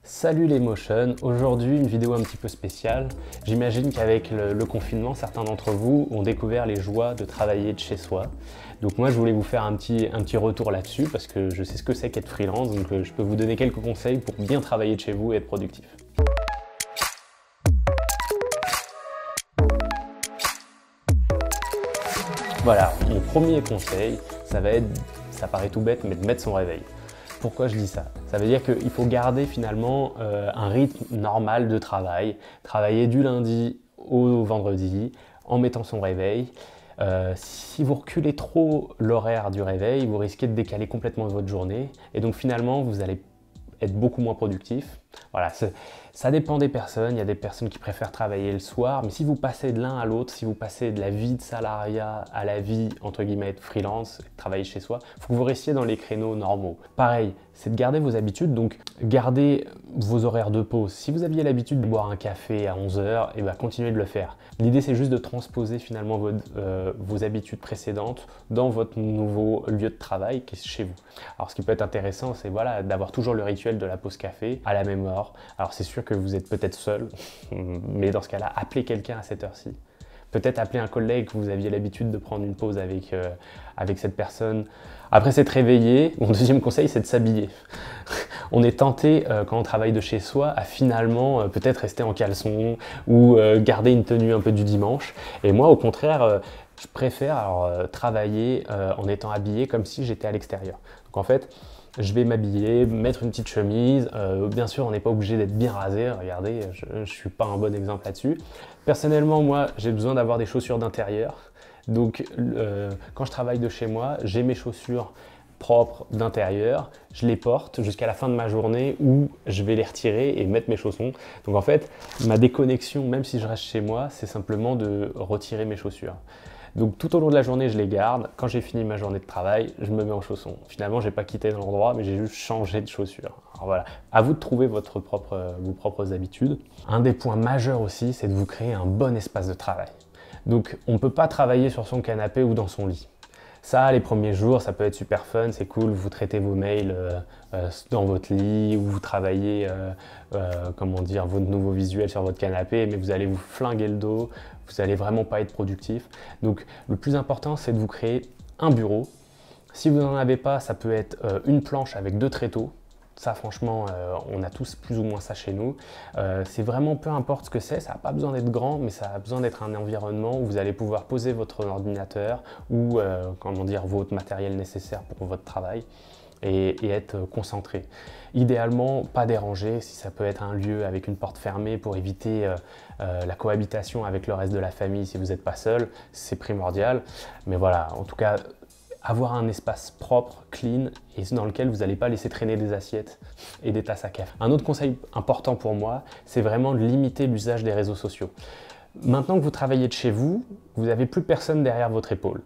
Salut les motions, aujourd'hui une vidéo un petit peu spéciale. J'imagine qu'avec le confinement, certains d'entre vous ont découvert les joies de travailler de chez soi. Donc moi je voulais vous faire un petit retour là-dessus parce que je sais ce que c'est qu'être freelance, donc je peux vous donner quelques conseils pour bien travailler de chez vous et être productif. Voilà, mon premier conseil, ça paraît tout bête, mais de mettre son réveil. Pourquoi je dis ça? Ça veut dire qu'il faut garder finalement un rythme normal de travail, travailler du lundi au vendredi en mettant son réveil. Si vous reculez trop l'horaire du réveil, vous risquez de décaler complètement votre journée et donc finalement vous allez être beaucoup moins productif. Voilà, ça dépend des personnes. Il y a des personnes qui préfèrent travailler le soir, mais si vous passez de l'un à l'autre, si vous passez de la vie de salariat à la vie entre guillemets de freelance, travailler chez soi, il faut que vous restiez dans les créneaux normaux. Pareil, c'est de garder vos habitudes, donc gardez vos horaires de pause. Si vous aviez l'habitude de boire un café à 11 h, et ben continuez de le faire. L'idée c'est juste de transposer finalement vos habitudes précédentes dans votre nouveau lieu de travail qui est chez vous. Alors ce qui peut être intéressant, c'est voilà, d'avoir toujours le rituel de la pause café à la même heure. Alors c'est sûr que vous êtes peut-être seul, mais dans ce cas-là, appelez quelqu'un à cette heure-ci. Peut-être appeler un collègue que vous aviez l'habitude de prendre une pause avec cette personne. Après s'être réveillé, mon deuxième conseil, c'est de s'habiller. On est tenté, quand on travaille de chez soi, à finalement peut-être rester en caleçon ou garder une tenue un peu du dimanche. Et moi, au contraire, je préfère travailler en étant habillé comme si j'étais à l'extérieur. Donc en fait, je vais m'habiller, mettre une petite chemise. Bien sûr, on n'est pas obligé d'être bien rasé. Regardez, je ne suis pas un bon exemple là-dessus. Personnellement, moi, j'ai besoin d'avoir des chaussures d'intérieur. Donc, quand je travaille de chez moi, j'ai mes chaussures propres d'intérieur. Je les porte jusqu'à la fin de ma journée où je vais les retirer et mettre mes chaussons. Donc, en fait, ma déconnexion, même si je reste chez moi, c'est simplement de retirer mes chaussures. Donc tout au long de la journée, je les garde. Quand j'ai fini ma journée de travail, je me mets en chaussons. Finalement, je n'ai pas quitté l'endroit, mais j'ai juste changé de chaussures. Alors voilà, à vous de trouver vos propres habitudes. Un des points majeurs aussi, c'est de vous créer un bon espace de travail. Donc on ne peut pas travailler sur son canapé ou dans son lit. Ça, les premiers jours, ça peut être super fun, c'est cool, vous traitez vos mails dans votre lit ou vous travaillez vos nouveaux visuels sur votre canapé, mais vous allez vous flinguer le dos, vous n'allez vraiment pas être productif. Donc le plus important, c'est de vous créer un bureau. Si vous n'en avez pas, ça peut être une planche avec 2 tréteaux. Ça, franchement, on a tous plus ou moins ça chez nous. C'est vraiment peu importe ce que c'est, ça n'a pas besoin d'être grand, mais ça a besoin d'être un environnement où vous allez pouvoir poser votre ordinateur ou votre matériel nécessaire pour votre travail et être concentré. Idéalement, pas dérangé, si ça peut être un lieu avec une porte fermée pour éviter la cohabitation avec le reste de la famille si vous n'êtes pas seul, c'est primordial. Mais voilà, en tout cas, avoir un espace propre, clean, et dans lequel vous n'allez pas laisser traîner des assiettes et des tasses à café. Un autre conseil important pour moi, c'est vraiment de limiter l'usage des réseaux sociaux. Maintenant que vous travaillez de chez vous, vous n'avez plus personne derrière votre épaule.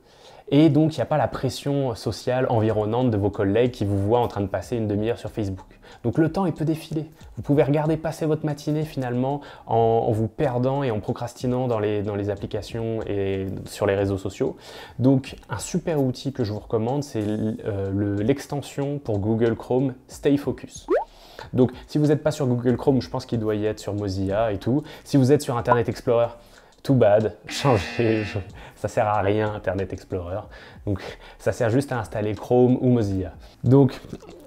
Et donc, il n'y a pas la pression sociale environnante de vos collègues qui vous voient en train de passer une demi-heure sur Facebook. Donc, le temps, il peut défiler. Vous pouvez regarder passer votre matinée finalement en vous perdant et en procrastinant dans les applications et sur les réseaux sociaux. Donc, un super outil que je vous recommande, c'est l'extension pour Google Chrome Stay Focus. Donc, si vous n'êtes pas sur Google Chrome, je pense qu'il doit y être sur Mozilla et tout. Si vous êtes sur Internet Explorer, too bad, changez, ça sert à rien Internet Explorer. Donc ça sert juste à installer Chrome ou Mozilla. Donc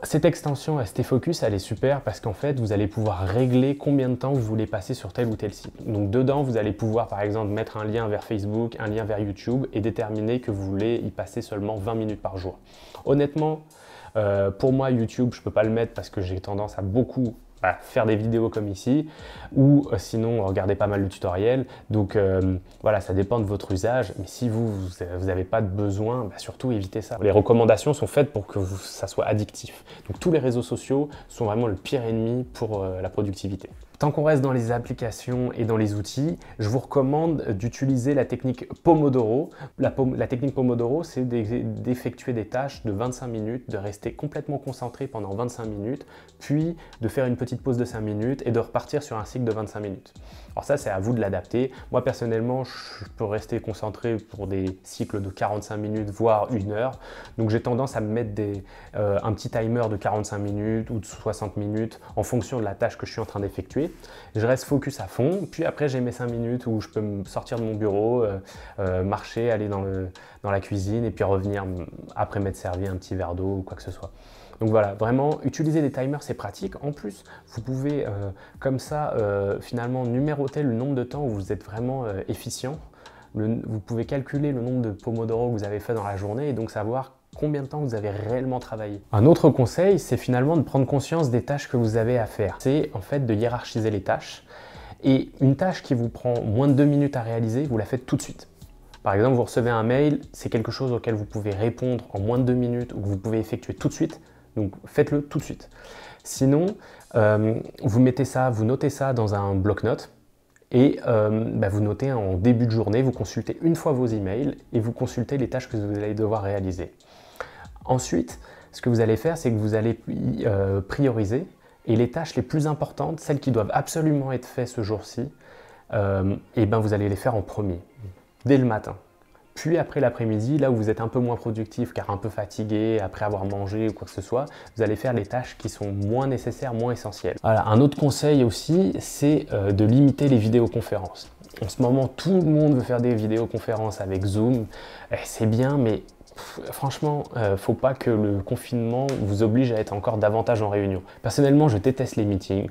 cette extension Stay Focus, elle est super parce qu'en fait vous allez pouvoir régler combien de temps vous voulez passer sur tel ou tel site. Donc dedans vous allez pouvoir par exemple mettre un lien vers Facebook, un lien vers YouTube et déterminer que vous voulez y passer seulement 20 minutes par jour. Honnêtement, pour moi YouTube je peux pas le mettre parce que j'ai tendance à beaucoup faire des vidéos comme ici ou sinon regarder pas mal de tutoriels. Donc voilà, ça dépend de votre usage, mais si vous n'avez pas de besoin, surtout évitez ça. Les recommandations sont faites pour que ça soit addictif. Donc tous les réseaux sociaux sont vraiment le pire ennemi pour la productivité. Tant qu'on reste dans les applications et dans les outils, je vous recommande d'utiliser la technique Pomodoro. La technique Pomodoro, c'est d'effectuer des tâches de 25 minutes, de rester complètement concentré pendant 25 minutes, puis de faire une petite petite pause de 5 minutes et de repartir sur un cycle de 25 minutes. Alors ça, c'est à vous de l'adapter. Moi, personnellement, je peux rester concentré pour des cycles de 45 minutes, voire 1 heure. Donc j'ai tendance à me mettre un petit timer de 45 minutes ou de 60 minutes en fonction de la tâche que je suis en train d'effectuer. Je reste focus à fond, puis après j'ai mes 5 minutes où je peux me sortir de mon bureau, marcher, aller dans la cuisine et puis revenir après m'être servi un petit verre d'eau ou quoi que ce soit. Donc voilà, vraiment, utiliser des timers, c'est pratique. En plus, vous pouvez comme ça, finalement, numéroter le nombre de temps où vous êtes vraiment efficient. Vous pouvez calculer le nombre de Pomodoro que vous avez fait dans la journée et donc savoir combien de temps vous avez réellement travaillé. Un autre conseil, c'est finalement de prendre conscience des tâches que vous avez à faire. C'est en fait de hiérarchiser les tâches. Et une tâche qui vous prend moins de 2 minutes à réaliser, vous la faites tout de suite. Par exemple, vous recevez un mail, c'est quelque chose auquel vous pouvez répondre en moins de 2 minutes ou que vous pouvez effectuer tout de suite. Donc faites-le tout de suite. Sinon, vous notez ça dans un bloc-notes et vous notez en début de journée, vous consultez une fois vos emails et vous consultez les tâches que vous allez devoir réaliser. Ensuite, ce que vous allez faire, c'est que vous allez prioriser et les tâches les plus importantes, celles qui doivent absolument être faites ce jour-ci, vous allez les faire en premier, dès le matin. Puis après l'après-midi, là où vous êtes un peu moins productif car un peu fatigué après avoir mangé ou quoi que ce soit, vous allez faire les tâches qui sont moins nécessaires, moins essentielles. Voilà, un autre conseil aussi, c'est de limiter les vidéoconférences. En ce moment, tout le monde veut faire des vidéoconférences avec Zoom. C'est bien, mais franchement, faut pas que le confinement vous oblige à être encore davantage en réunion. Personnellement, je déteste les meetings.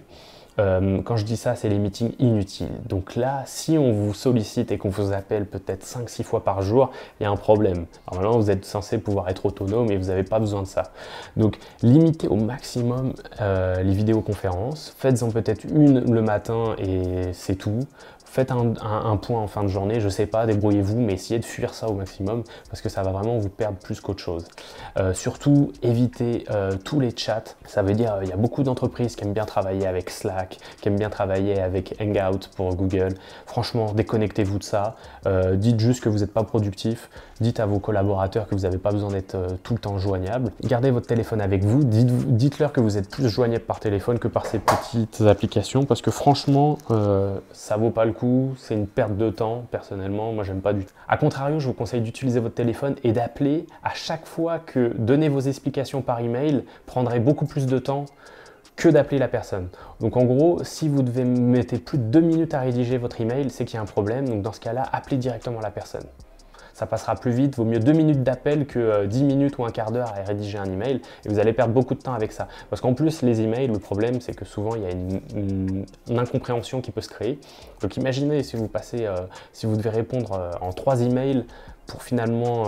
Quand je dis ça, c'est les meetings inutiles. Donc là, si on vous sollicite et qu'on vous appelle peut-être 5-6 fois par jour, il y a un problème. Normalement, vous êtes censé pouvoir être autonome et vous n'avez pas besoin de ça. Donc, limitez au maximum les vidéoconférences. Faites-en peut-être une le matin et c'est tout. Faites un point en fin de journée, je sais pas, débrouillez-vous, mais essayez de fuir ça au maximum parce que ça va vraiment vous perdre plus qu'autre chose. Surtout, évitez tous les chats. Ça veut dire il y a beaucoup d'entreprises qui aiment bien travailler avec Slack, qui aiment bien travailler avec Hangout pour Google. Franchement, déconnectez-vous de ça. Dites juste que vous n'êtes pas productif. Dites à vos collaborateurs que vous n'avez pas besoin d'être tout le temps joignable. Gardez votre téléphone avec vous. Dites-leur que vous êtes plus joignable par téléphone que par ces petites applications parce que franchement, ça vaut pas le coup. C'est une perte de temps, personnellement, moi j'aime pas du tout. A contrario, je vous conseille d'utiliser votre téléphone et d'appeler à chaque fois que donner vos explications par email prendrait beaucoup plus de temps que d'appeler la personne. Donc en gros, si vous devez mettre plus de 2 minutes à rédiger votre email, c'est qu'il y a un problème. Donc dans ce cas-là, appelez directement la personne. Ça passera plus vite, vaut mieux 2 minutes d'appel que 10 minutes ou un quart d'heure à rédiger un email et vous allez perdre beaucoup de temps avec ça. Parce qu'en plus, les emails, le problème, c'est que souvent, il y a une incompréhension qui peut se créer. Donc imaginez si vous devez répondre en 3 emails pour finalement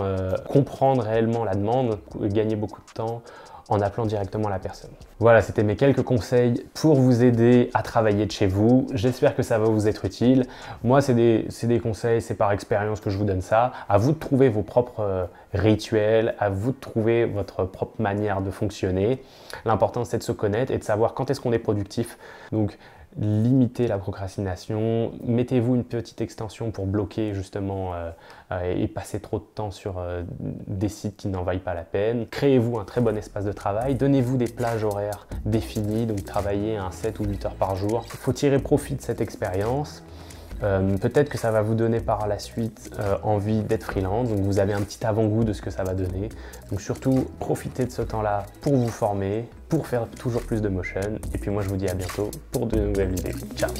comprendre réellement la demande, gagner beaucoup de temps en appelant directement la personne. Voilà, c'était mes quelques conseils pour vous aider à travailler de chez vous. J'espère que ça va vous être utile. Moi, c'est des conseils, c'est par expérience que je vous donne ça. À vous de trouver vos propres rituels, à vous de trouver votre propre manière de fonctionner. L'important, c'est de se connaître et de savoir quand est-ce qu'on est productif. Donc, limitez la procrastination, mettez-vous une petite extension pour bloquer justement et passer trop de temps sur des sites qui n'en valent pas la peine. Créez-vous un très bon espace de travail, donnez-vous des plages horaires définies, donc travaillez 7 ou 8 heures par jour. Il faut tirer profit de cette expérience. Peut-être que ça va vous donner par la suite envie d'être freelance, donc vous avez un petit avant-goût de ce que ça va donner. Donc surtout, profitez de ce temps-là pour vous former, pour faire toujours plus de motion. Et puis moi, je vous dis à bientôt pour de nouvelles vidéos. Ciao!